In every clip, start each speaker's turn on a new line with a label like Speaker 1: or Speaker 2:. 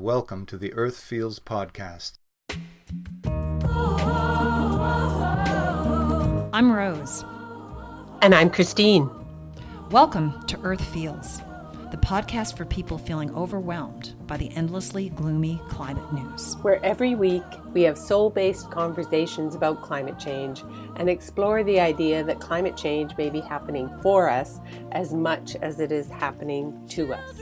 Speaker 1: welcome to the Earth Feels podcast.
Speaker 2: I'm Rose.
Speaker 3: And I'm Christine.
Speaker 2: Welcome to Earth Feels, the podcast for people feeling overwhelmed by the endlessly gloomy climate news.
Speaker 3: Where every week we have soul-based conversations about climate change and explore the idea that climate change may be happening for us as much as it is happening to us.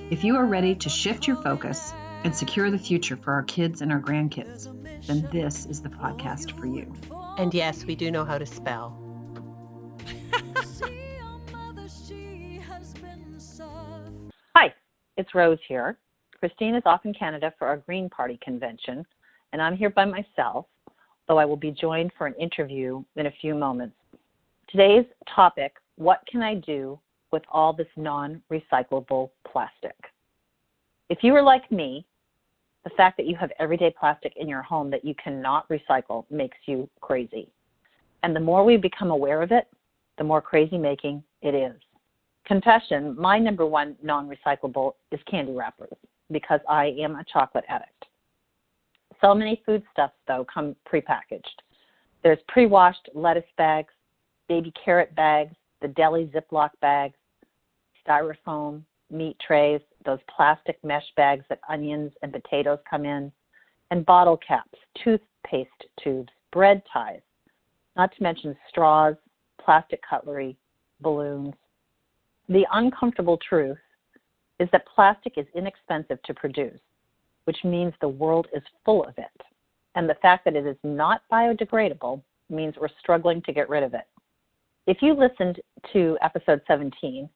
Speaker 2: If you are ready to shift your focus and secure the future for our kids and our grandkids, then this is the podcast for you.
Speaker 3: And yes, we do know how to spell.
Speaker 4: Hi, it's Rose here. Christine is off in Canada for our Green Party convention, and I'm here by myself, though I will be joined for an interview in a few moments. Today's topic, what can I do with all this non-recyclable plastic? If you are like me, the fact that you have everyday plastic in your home that you cannot recycle makes you crazy. And the more we become aware of it, the more crazy-making it is. Confession, my number one non-recyclable is candy wrappers because I am a chocolate addict. So many foodstuffs, though, come prepackaged. There's pre-washed lettuce bags, baby carrot bags, the deli Ziploc bags, styrofoam, meat trays, those plastic mesh bags that onions and potatoes come in, and bottle caps, toothpaste tubes, bread ties, not to mention straws, plastic cutlery, balloons. The uncomfortable truth is that plastic is inexpensive to produce, which means the world is full of it. And the fact that it is not biodegradable means we're struggling to get rid of it. If you listened to episode 17,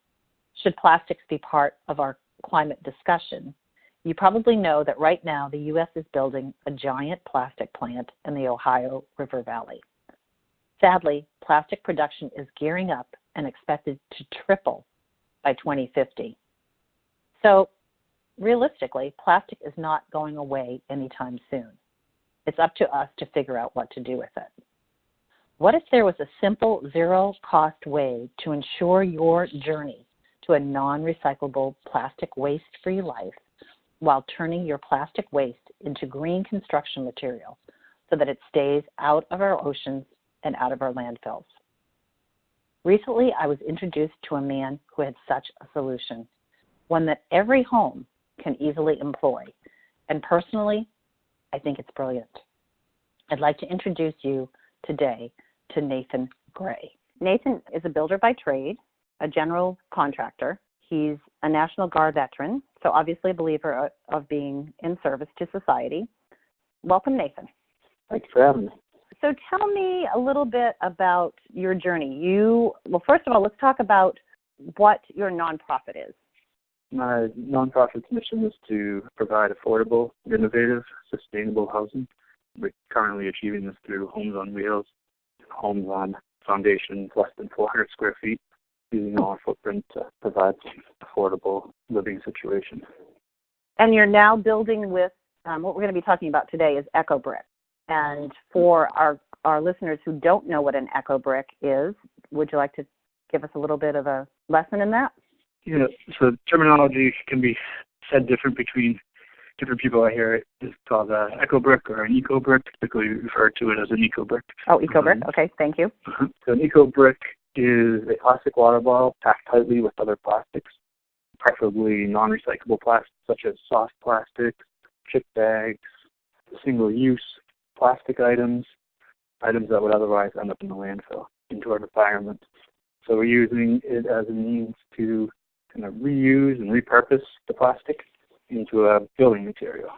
Speaker 4: Should Plastics Be Part of Our Climate Discussion, you probably know that right now the U.S. is building a giant plastic plant in the Ohio River Valley. Sadly, plastic production is gearing up and expected to triple by 2050. So, realistically, plastic is not going away anytime soon. It's up to us to figure out what to do with it. What if there was a simple, zero-cost way to ensure your journey to a non-recyclable plastic waste-free life while turning your plastic waste into green construction material so that it stays out of our oceans and out of our landfills? Recently, I was introduced to a man who had such a solution, one that every home can easily employ. And personally, I think it's brilliant. I'd like to introduce you today to Nathan Gray. Nathan is a builder by trade, a general contractor. He's a National Guard veteran, so obviously a believer of being in service to society. Welcome, Nathan.
Speaker 5: Thanks for having me.
Speaker 4: So tell me a little bit about your journey. Well, first of all, let's talk about what your nonprofit is.
Speaker 5: My nonprofit's mission is to provide affordable, innovative, sustainable housing. We're currently achieving this through Homes on Wheels, homes on foundations less than 400 square feet, using our footprint to provide affordable living situation.
Speaker 4: And you're now building with, what we're going to be talking about today is Eco Brick. And for our listeners who don't know what an Eco Brick is, would you like to give us a little bit of a lesson in that?
Speaker 5: Yeah, so terminology can be said different between different people. I hear it is called an Eco Brick or an Eco Brick. Typically refer to it as an Eco Brick.
Speaker 4: Oh, Eco Brick. Okay, thank you.
Speaker 5: So an Eco Brick is a plastic water bottle packed tightly with other plastics, preferably non-recyclable plastics such as soft plastics, chip bags, single-use plastic items that would otherwise end up in the landfill, into our environment. So we're using it as a means to kind of reuse and repurpose the plastic into a building material.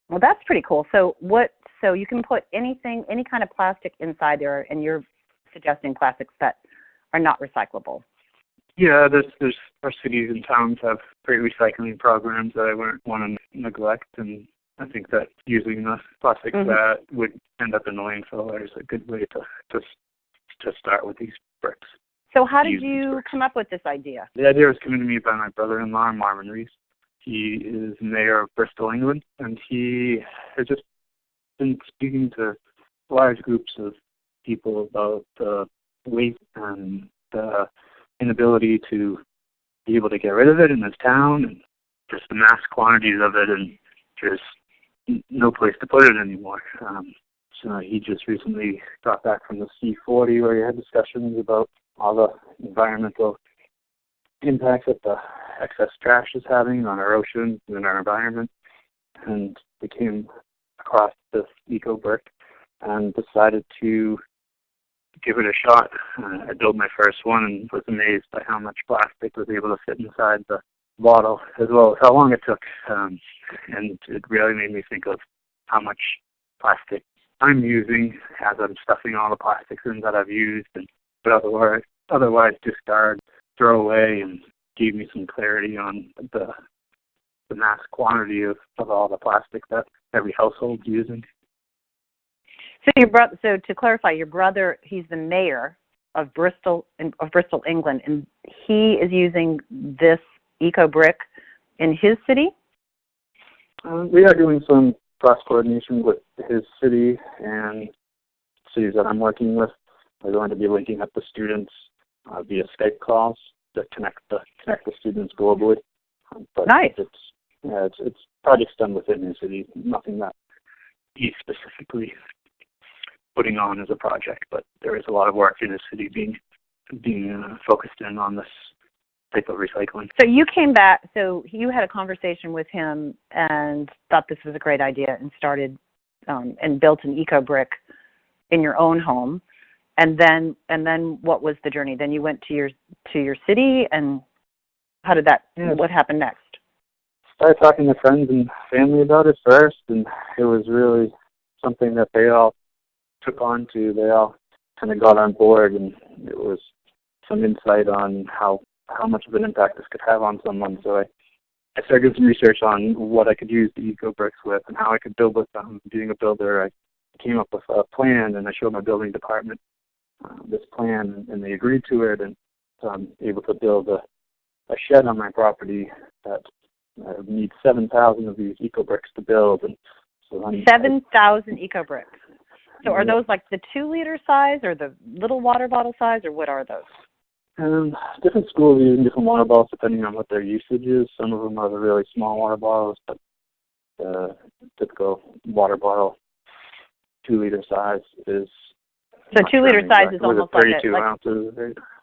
Speaker 4: Well, that's pretty cool. So you can put any kind of plastic inside there, and you're suggesting plastics that are not recyclable.
Speaker 5: Yeah, there's our cities and towns have great recycling programs that I wouldn't want to neglect, and I think that using the plastics that would end up in the landfill is a good way to start with these bricks.
Speaker 4: So how did you come up with this idea?
Speaker 5: The idea was given to me by my brother-in-law, Marvin Reese. He is mayor of Bristol, England, and he has just been speaking to large groups of people about the waste and the inability to be able to get rid of it in this town, and just the mass quantities of it, and there's no place to put it anymore. So he just recently got back from the C40 where he had discussions about all the environmental impacts that the excess trash is having on our oceans and our environment, and we came across this eco brick and decided to give it a shot. I built my first one and was amazed by how much plastic was able to fit inside the bottle, as well as how long it took. And it really made me think of how much plastic I'm using as I'm stuffing all the plastics in that I've used, and but otherwise discard, throw away, and gave me some clarity on the mass quantity of all the plastic that every household's using.
Speaker 4: So to clarify, your brother, he's the mayor of Bristol, England, and he is using this eco brick in his city?
Speaker 5: We are doing some cross coordination with his city and cities that I'm working with. We're going to be linking up the students via Skype calls to connect the students globally. But
Speaker 4: nice.
Speaker 5: It's projects done within his city, nothing that he's specifically putting on as a project, but there is a lot of work in his city being focused in on this type of recycling.
Speaker 4: So you came back, so you had a conversation with him and thought this was a great idea and started and built an eco brick in your own home. And then what was the journey? Then you went to your city, and how did that? Yeah. What happened next?
Speaker 5: Started talking to friends and family about it first, and it was really something that they all took on to. They all kind of got on board, and it was some insight on how much of an impact this could have on someone. So I started doing some research on what I could use the eco bricks with and how I could build with them. Being a builder, I came up with a plan, and I showed my building department this plan, and they agreed to it, and so I'm able to build a shed on my property that needs 7,000 of these eco bricks to build. And so
Speaker 4: 7,000 eco bricks. So are those like the 2-liter size or the little water bottle size, or what are those?
Speaker 5: Different schools use different water bottles depending on what their usage is. Some of them are the really small water bottles, but the typical water bottle 2-liter size is.
Speaker 4: So 2-liter size is almost like
Speaker 5: 32 ounces.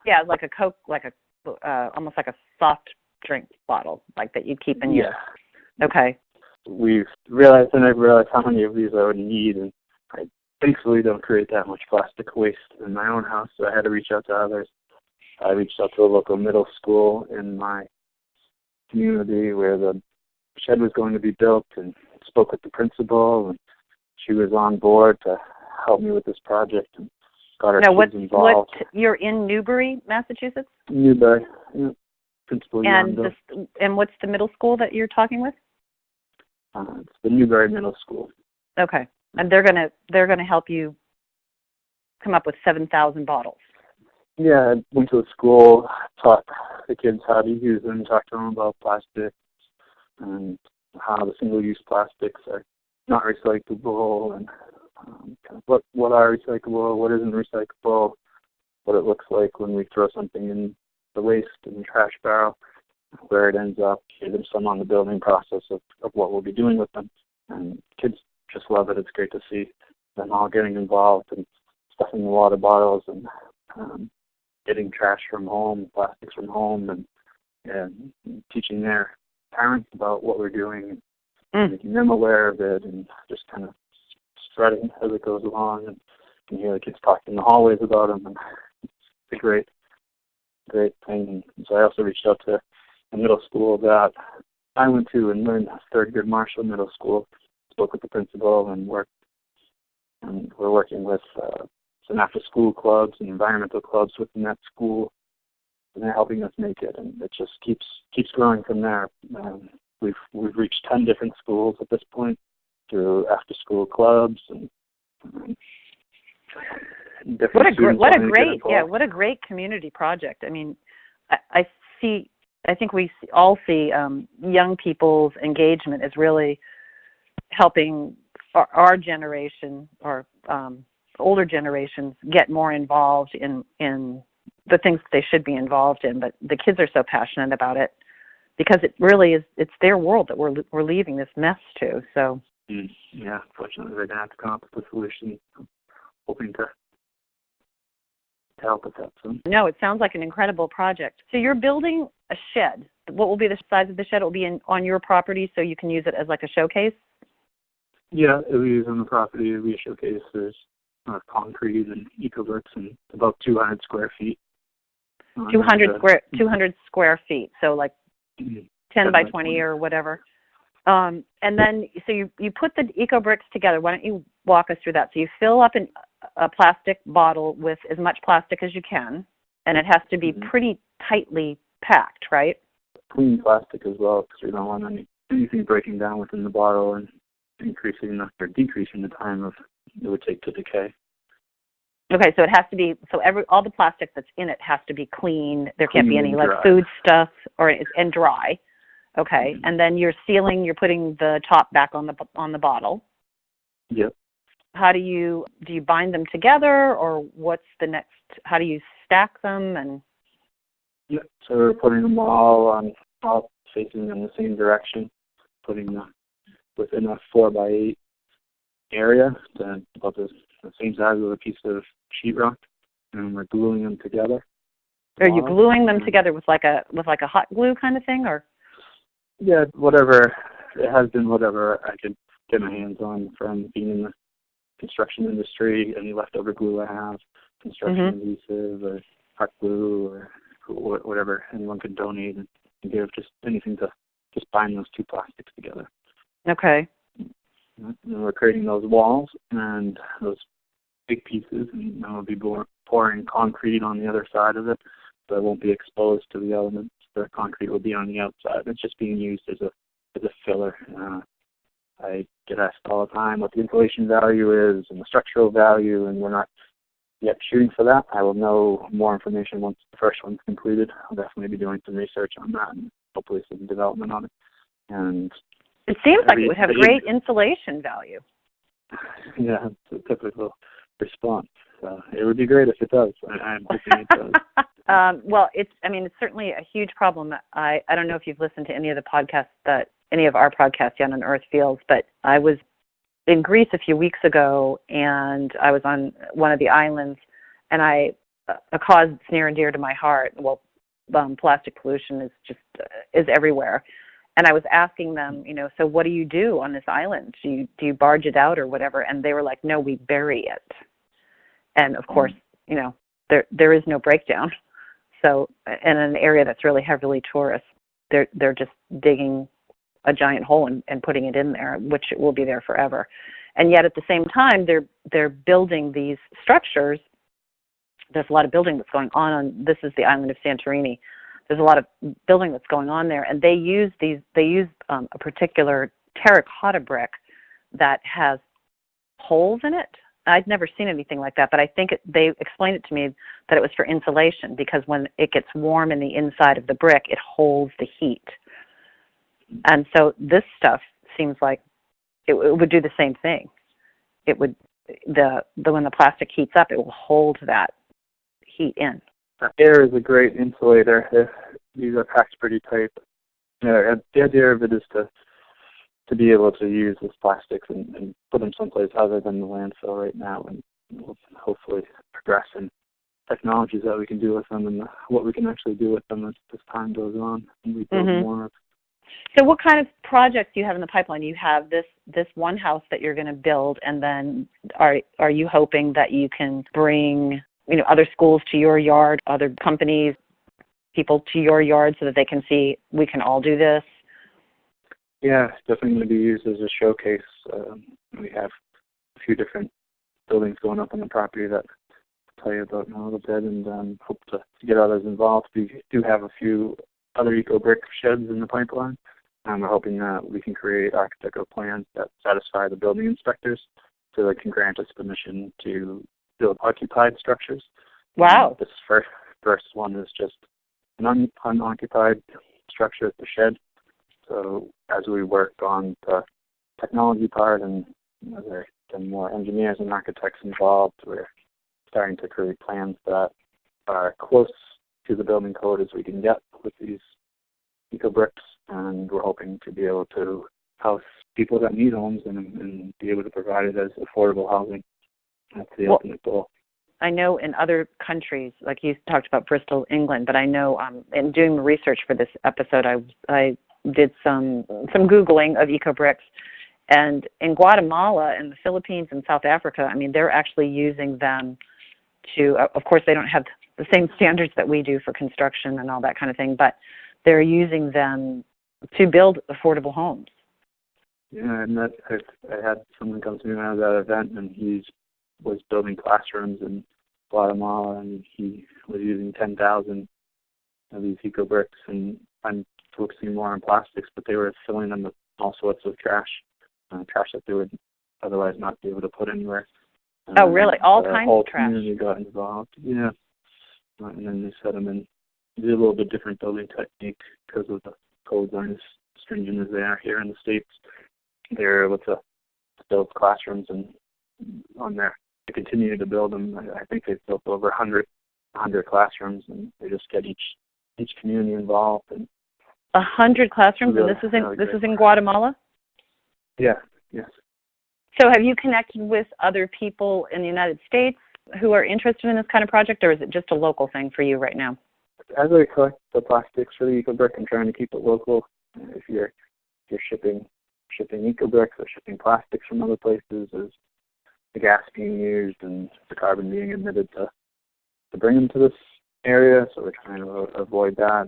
Speaker 4: Yeah, like a Coke, like almost like a soft drink bottle, like that you'd keep in your. Okay.
Speaker 5: I've realized how many of these I would need, and I thankfully don't create that much plastic waste in my own house, so I had to reach out to others. I reached out to a local middle school in my community where the shed was going to be built, and spoke with the principal, and she was on board to help me with this project and got our kids involved.
Speaker 4: You're in Newbury, Massachusetts?
Speaker 5: Newbury, yeah. Principal.
Speaker 4: And what's the middle school that you're talking with?
Speaker 5: It's the Newbury Middle School.
Speaker 4: Okay, and they're gonna help you come up with 7,000 bottles.
Speaker 5: Yeah, I went to a school, taught the kids how to use them, talked to them about plastics and how the single-use plastics are not recyclable, and kind of what are recyclable, what isn't recyclable, what it looks like when we throw something in the waste in the trash barrel, where it ends up, give them some on the building process of what we'll be doing with them. And kids just love it. It's great to see them all getting involved and stuffing the water bottles and getting trash from home, plastics from home, and teaching their parents about what we're doing, and making them aware of it, and just kind of spreading as it goes along. And you hear the kids talking in the hallways about them, and it's a great thing. And so I also reached out to a middle school that I went to and learned, Thurgood Marshall Middle School. Spoke with the principal and we're working with some after-school clubs and environmental clubs within that school, and they're helping us make it, and it just keeps growing from there. We've reached 10 different schools at this point through after-school clubs and different.
Speaker 4: What a great community project. I mean, I think we all see young people's engagement as really helping our generation or older generations get more involved in the things that they should be involved in. But the kids are so passionate about it. because it really is, it's their world that we're leaving this mess to. So
Speaker 5: yeah, fortunately they're gonna have to come up with a solution. I'm hoping to help with that soon.
Speaker 4: no, it sounds like an incredible project. So you're building a shed. What will be the size of the shed? It will be on your property, so you can use it as like a showcase?
Speaker 5: Yeah, it'll be used on the property. It'll be a showcase. There's concrete and eco-bricks and about 200 square feet.
Speaker 4: 200 square feet, so like 10 by 20 or whatever. And then, so you put the eco bricks together. Why don't you walk us through that? So you fill up a plastic bottle with as much plastic as you can, and it has to be pretty tightly packed, right?
Speaker 5: Clean plastic as well, because we don't want anything breaking down within the bottle and decreasing the time it would take to decay.
Speaker 4: Okay, so it has to be, all the plastic that's in it has to be clean. There can't be any like
Speaker 5: dry.
Speaker 4: food stuff and dry. Okay, and then you're putting the top back on the bottle.
Speaker 5: Yep.
Speaker 4: How do you bind them together, or what's the next, how do you stack them? And
Speaker 5: Yep, so we're putting them all facing in the same direction, putting them within a 4x8 area, about the same size as a piece of sheetrock, and we're gluing them together.
Speaker 4: Are you gluing them together with like a hot glue kind of thing, or?
Speaker 5: Yeah, whatever. It has been whatever I could get my hands on from being in the construction industry. Any leftover glue I have, construction adhesive or hot glue or whatever anyone could donate and give, just anything to just bind those two plastics together.
Speaker 4: Okay.
Speaker 5: And we're creating those walls and those big pieces, and then we'll be pouring concrete on the other side of it, so it won't be exposed to the elements. The concrete will be on the outside. It's just being used as a filler. I get asked all the time what the insulation value is and the structural value, and we're not yet shooting for that. I will know more information once the first one's completed. I'll definitely be doing some research on that and hopefully some development on it. And
Speaker 4: it seems like it would have great insulation value.
Speaker 5: Yeah, it's a typical response. It would be great if it does. I'm hoping it does.
Speaker 4: Well, it's certainly a huge problem. I don't know if you've listened to any of our podcasts yet on Earth Feels, but I was in Greece a few weeks ago, and I was on one of the islands, and a cause that's near and dear to my heart. Well, plastic pollution is everywhere. And I was asking them, so what do you do on this island? Do you barge it out or whatever? And they were like, no, we bury it. And of course, there is no breakdown. So in an area that's really heavily tourist, they're just digging a giant hole and putting it in there, which will be there forever. And yet at the same time, they're building these structures. There's a lot of building that's going on. This is the island of Santorini. There's a lot of building that's going on there, and they use a particular terracotta brick that has holes in it. I'd never seen anything like that, but I think they explained it to me that it was for insulation, because when it gets warm in the inside of the brick, it holds the heat. And so this stuff seems like it would do the same thing. It would when the plastic heats up, it will hold that heat in.
Speaker 5: Air is a great insulator. These are packed pretty tight. The idea of it is to be able to use these plastics and put them someplace other than the landfill right now, and we'll hopefully progress in technologies that we can do with them and what we can actually do with them as time goes on and we build more of.
Speaker 4: So what kind of projects do you have in the pipeline? You have this one house that you're going to build, and then are you hoping that you can bring other schools to your yard, other companies, people to your yard, so that they can see we can all do this?
Speaker 5: Yeah, it's definitely going to be used as a showcase. We have a few different buildings going up on the property that I'll tell you about in a little bit, and hope to get others involved. We do have a few other eco-brick sheds in the pipeline. We're hoping that we can create architectural plans that satisfy the building inspectors so they can grant us permission to build occupied structures.
Speaker 4: Wow.
Speaker 5: This first one is just an unoccupied structure at the shed. So as we work on the technology part and there are some more engineers and architects involved, we're starting to create plans that are close to the building code as we can get with these eco bricks, and we're hoping to be able to house people that need homes and be able to provide it as affordable housing. That's the ultimate goal.
Speaker 4: I know in other countries, like you talked about Bristol, England, but I know in doing the research for this episode, I did some Googling of eco bricks, and in Guatemala and the Philippines and South Africa, I mean, they're actually using them to, of course, they don't have the same standards that we do for construction and all that kind of thing, but they're using them to build affordable homes.
Speaker 5: Yeah, and I had someone come to me when I was at an event, and he was building classrooms in Guatemala, and he was using 10,000 of these eco bricks, and I'm focusing more on plastics, but they were filling them with all sorts of trash that they would otherwise not be able to put anywhere.
Speaker 4: Oh, really? All kinds of trash?
Speaker 5: The whole community got involved, yeah. And then they set them in. They did a little bit different building technique because of the codes aren't as stringent as they are here in the States. They're able to build classrooms, and on there, they continue to build them. I think they've built over 100 classrooms, and they just get each community involved. And
Speaker 4: 100 classrooms, really, and this is in Guatemala?
Speaker 5: Yeah, yes.
Speaker 4: So have you connected with other people in the United States who are interested in this kind of project, or is it just a local thing for you right now?
Speaker 5: As I collect the plastics for the eco brick, I'm trying to keep it local. If you're shipping eco bricks or shipping plastics from other places, is the gas being used and the carbon being emitted to bring them to this area, so we're trying to avoid that.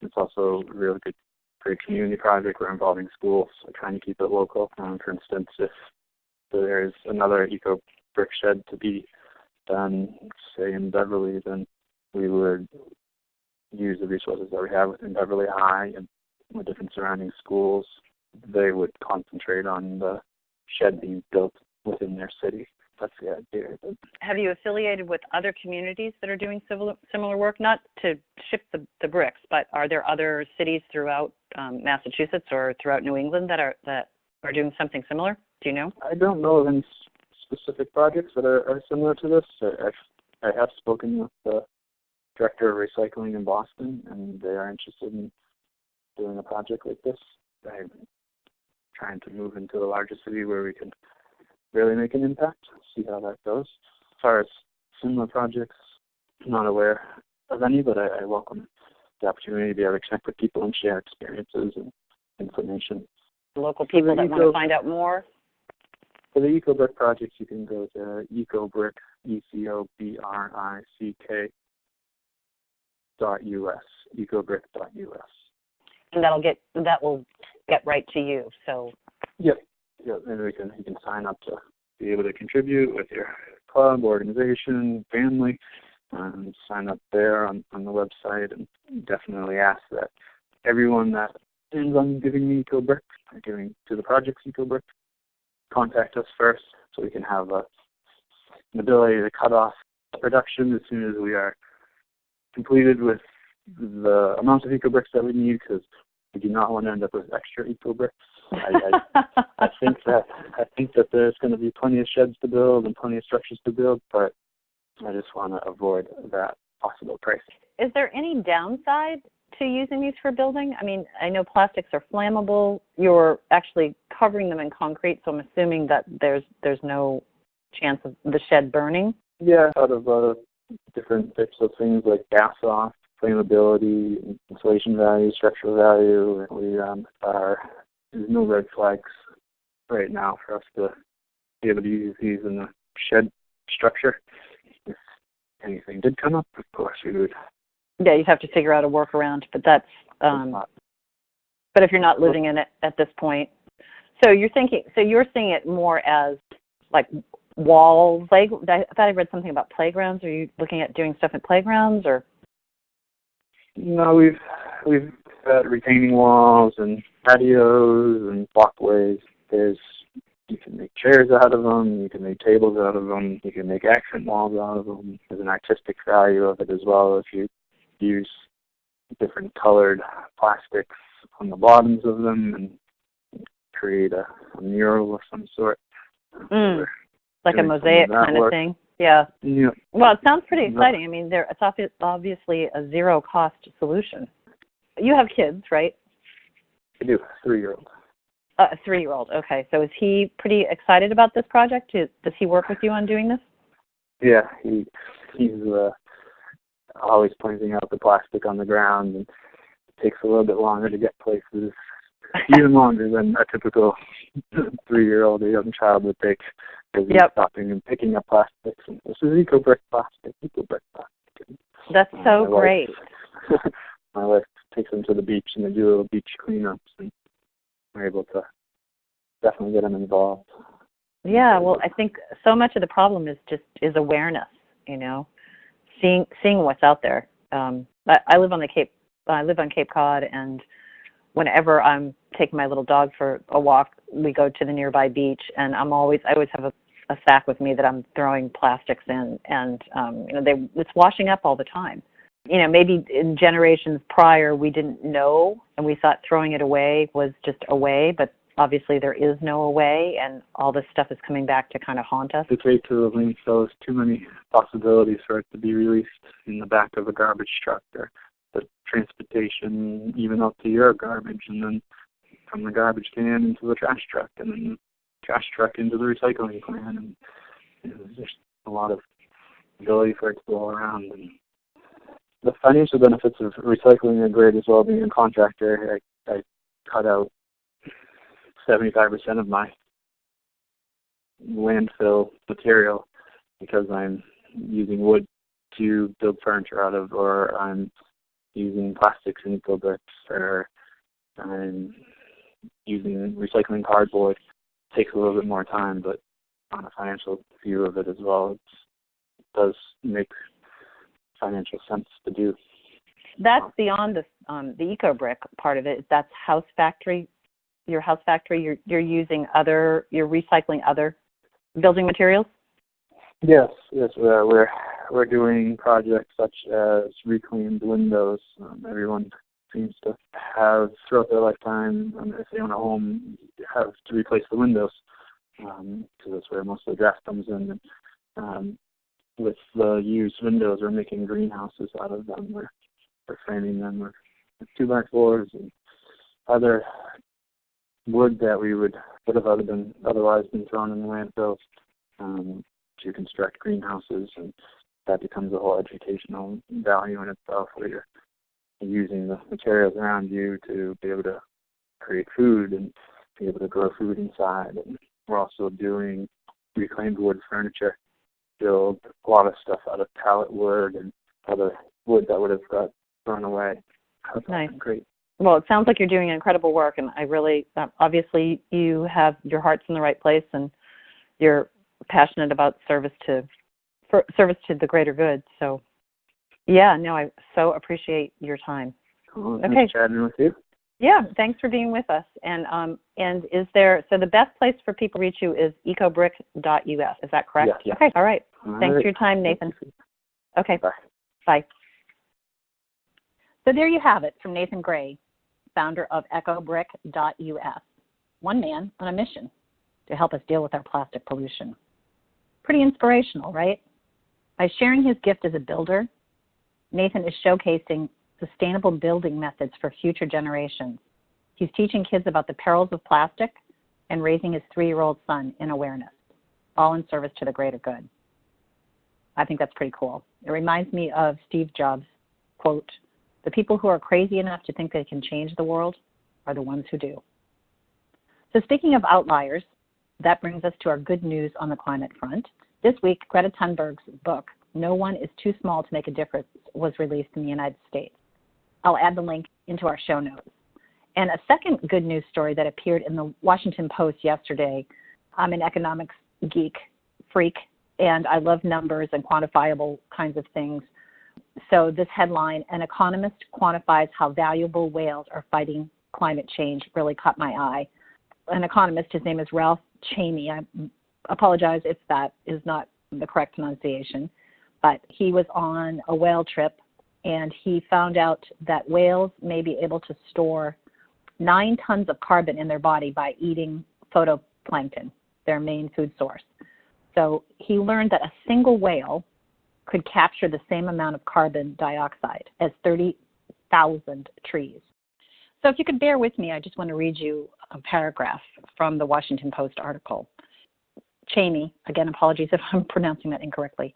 Speaker 5: It's also a really good great community project. We're involving schools, so trying to keep it local. For instance, if there's another eco brick shed to be done, say in Beverly, then we would use the resources that we have within Beverly High and the different surrounding schools. They would concentrate on the shed being built within their city. That's the idea.
Speaker 4: Have you affiliated with other communities that are doing similar work? Not to ship the bricks, but are there other cities throughout Massachusetts or throughout New England that are doing something similar? Do you know?
Speaker 5: I don't know of any specific projects that are similar to this. I have spoken with the director of recycling in Boston, and they are interested in doing a project like this. I'm trying to move into a larger city where we can really make an impact, see how that goes. As far as similar projects, I'm not aware of any, but I welcome the opportunity to be able to connect with people and share experiences and information.
Speaker 4: Local people that want to find out more?
Speaker 5: For the EcoBrick projects, you can go to EcoBrick, EcoBrick.us, ecobrick.us.
Speaker 4: And that will get right to you. So.
Speaker 5: Yep. And you can sign up to be able to contribute with your club, organization, family, and sign up there on the website. And definitely ask that everyone that ends on giving me EcoBrick, or giving to the project's EcoBrick, contact us first so we can have an ability to cut off production as soon as we are completed with the amount of EcoBricks that we need, because we do not want to end up with extra EcoBricks. I think that there's going to be plenty of sheds to build and plenty of structures to build, but I just want to avoid that possible price.
Speaker 4: Is there any downside to using these for building? I mean, I know plastics are flammable. You're actually covering them in concrete, so I'm assuming that there's no chance of the shed burning.
Speaker 5: Yeah, out of different types of things like gas off, flammability, insulation value, structural value. There's no red flags right now for us to be able to use these in the shed structure. If anything did come up, of course we would.
Speaker 4: Yeah, you'd have to figure out a workaround, but that's. But if you're not living in it at this point, you're seeing it more as like walls. Like I thought I read something about playgrounds. Are you looking at doing stuff at playgrounds or?
Speaker 5: No, we've got retaining walls and patios and walkways. You can make chairs out of them. You can make tables out of them. You can make accent walls out of them. There's an artistic value of it as well if you use different colored plastics on the bottoms of them and create a mural of some sort.
Speaker 4: Like a mosaic kind of thing. Yeah. Well, it sounds pretty exciting. I mean, it's obviously a zero-cost solution. you have kids, right?
Speaker 5: I do, 3-year-old.
Speaker 4: A 3-year-old. Okay. So is he pretty excited about this project? Does he work with you on doing this?
Speaker 5: Yeah, he's always pointing out the plastic on the ground, and it takes a little bit longer to get places, even longer than a typical 3-year-old or young child would take, because he's stopping and picking up plastics. And this is eco-brick plastic. And,
Speaker 4: that's so great.
Speaker 5: My wife takes them to the beach, and they do little beach cleanups, and we're able to definitely get them involved.
Speaker 4: Yeah, well, I think so much of the problem is awareness. Seeing what's out there. I live on Cape Cod, and whenever I'm taking my little dog for a walk, we go to the nearby beach, and I always have a sack with me that I'm throwing plastics in, and it's washing up all the time. Maybe in generations prior we didn't know, and we thought throwing it away was just away, but obviously there is no away, and all this stuff is coming back to kind of haunt us.
Speaker 5: The trade to the landfill is too many possibilities for it to be released in the back of a garbage truck, or the transportation even up to your garbage, and then from the garbage can into the trash truck, and then the trash truck into the recycling plant. And there's just a lot of ability for it to go around. And the financial benefits of recycling are great as well. Being a contractor, I cut out 75% of my landfill material because I'm using wood to build furniture out of, or I'm using plastics and eco-bricks, or I'm using recycling cardboard. It takes a little bit more time, but on a financial view of it as well, it does make financial sense to do.
Speaker 4: That's beyond the eco-brick part of it. That's house factory. Your house factory, you're recycling other building materials?
Speaker 5: Yes, we're doing projects such as reclaimed windows. Everyone seems to have, throughout their lifetime, if they own a home, have to replace the windows, because that's where most of the draft comes in. With the used windows, we're making greenhouses out of them. We're framing them with 2x4 floors and other wood that we would have otherwise been thrown in the landfills, to construct greenhouses, and that becomes a whole educational value in itself, where you're using the materials around you to be able to create food and be able to grow food inside. And we're also doing reclaimed wood furniture, build a lot of stuff out of pallet wood and other wood that would have got thrown away. That's
Speaker 4: nice.
Speaker 5: Great.
Speaker 4: Well, it sounds like you're doing incredible work, and I really, obviously, you have your heart's in the right place, and you're passionate about service to the greater good. So, yeah, no, I so appreciate your time.
Speaker 5: Cool.
Speaker 4: Okay.
Speaker 5: Nice chatting with you.
Speaker 4: Yeah, thanks for being with us. And is there, so the best place for people to reach you is ecobrick.us. Is that correct?
Speaker 5: Yeah.
Speaker 4: Okay. All right.
Speaker 5: All
Speaker 4: Thanks
Speaker 5: right.
Speaker 4: for your time, Nathan. Okay.
Speaker 5: Bye.
Speaker 4: Bye. So there you have it from Nathan Gray, founder of ecobrick.us. One man on a mission to help us deal with our plastic pollution. Pretty inspirational, right? By sharing his gift as a builder, Nathan is showcasing sustainable building methods for future generations. He's teaching kids about the perils of plastic and raising his 3-year-old son in awareness, all in service to the greater good. I think that's pretty cool. It reminds me of Steve Jobs' quote, "The people who are crazy enough to think they can change the world are the ones who do." So speaking of outliers, that brings us to our good news on the climate front. This week, Greta Thunberg's book, No One is Too Small to Make a Difference, was released in the United States. I'll add the link into our show notes. And a second good news story that appeared in the Washington Post yesterday. I'm an economics freak, and I love numbers and quantifiable kinds of things. So this headline, "An economist quantifies how valuable whales are fighting climate change," really caught my eye. An economist, his name is Ralph Chamey. I apologize if that is not the correct pronunciation, but he was on a whale trip, and he found out that whales may be able to store 9 tons of carbon in their body by eating phytoplankton, their main food source. So he learned that a single whale could capture the same amount of carbon dioxide as 30 100,000 trees. So if you could bear with me, I just want to read you a paragraph from the Washington Post article. Cheney, again, apologies if I'm pronouncing that incorrectly,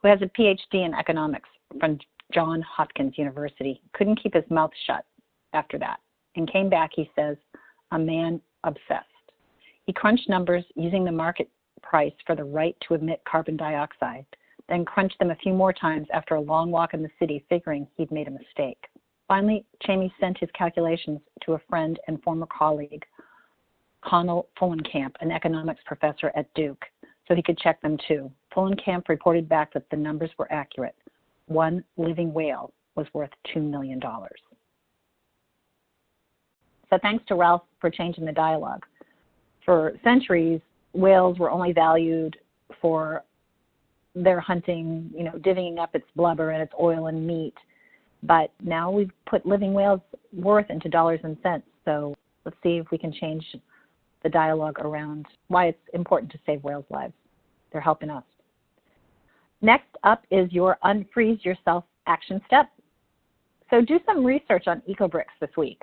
Speaker 4: who has a PhD in economics from Johns Hopkins University, couldn't keep his mouth shut after that and came back, he says, a man obsessed. He crunched numbers using the market price for the right to emit carbon dioxide, then crunched them a few more times after a long walk in the city, figuring he'd made a mistake. Finally, Cheney sent his calculations to a friend and former colleague, Connell Fullenkamp, an economics professor at Duke, so he could check them too. Fullenkamp reported back that the numbers were accurate. One living whale was worth $2 million. So thanks to Ralph for changing the dialogue. For centuries, whales were only valued for their hunting, divvying up its blubber and its oil and meat. But now we've put living whales' worth into dollars and cents. So let's see if we can change the dialogue around why it's important to save whales' lives. They're helping us. Next up is your Unfreeze Yourself action step. So do some research on eco-bricks this week.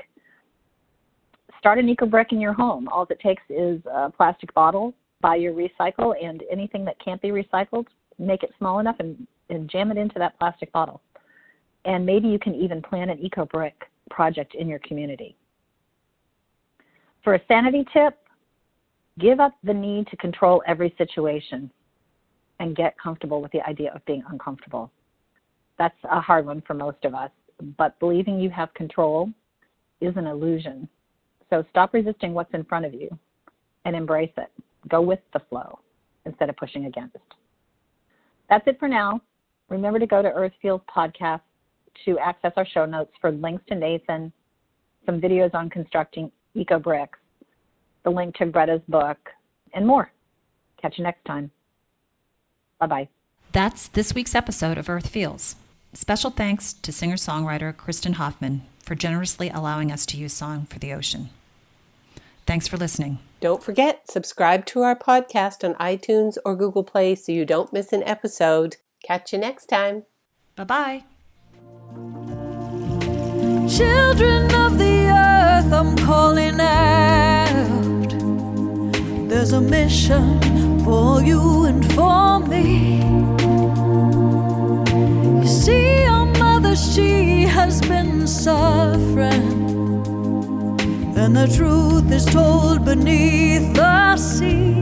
Speaker 4: Start an eco-brick in your home. All it takes is a plastic bottle, buy your recycle, and anything that can't be recycled, make it small enough and jam it into that plastic bottle. And maybe you can even plan an eco-brick project in your community. For a sanity tip, give up the need to control every situation and get comfortable with the idea of being uncomfortable. That's a hard one for most of us, but believing you have control is an illusion. So stop resisting what's in front of you and embrace it. Go with the flow instead of pushing against. That's it for now. Remember to go to Earth Feels Podcast to access our show notes for links to Nathan, some videos on constructing eco-bricks, the link to Greta's book, and more. Catch you next time. Bye-bye.
Speaker 6: That's this week's episode of Earth Feels. Special thanks to singer-songwriter Kristen Hoffman for generously allowing us to use Song for the Ocean. Thanks for listening.
Speaker 3: Don't forget, subscribe to our podcast on iTunes or Google Play so you don't miss an episode. Catch you next time.
Speaker 6: Bye-bye.
Speaker 7: Children of the earth, I'm calling out. There's a mission for you and for me. You see, your mother, she has been suffering, and the truth is told beneath the sea.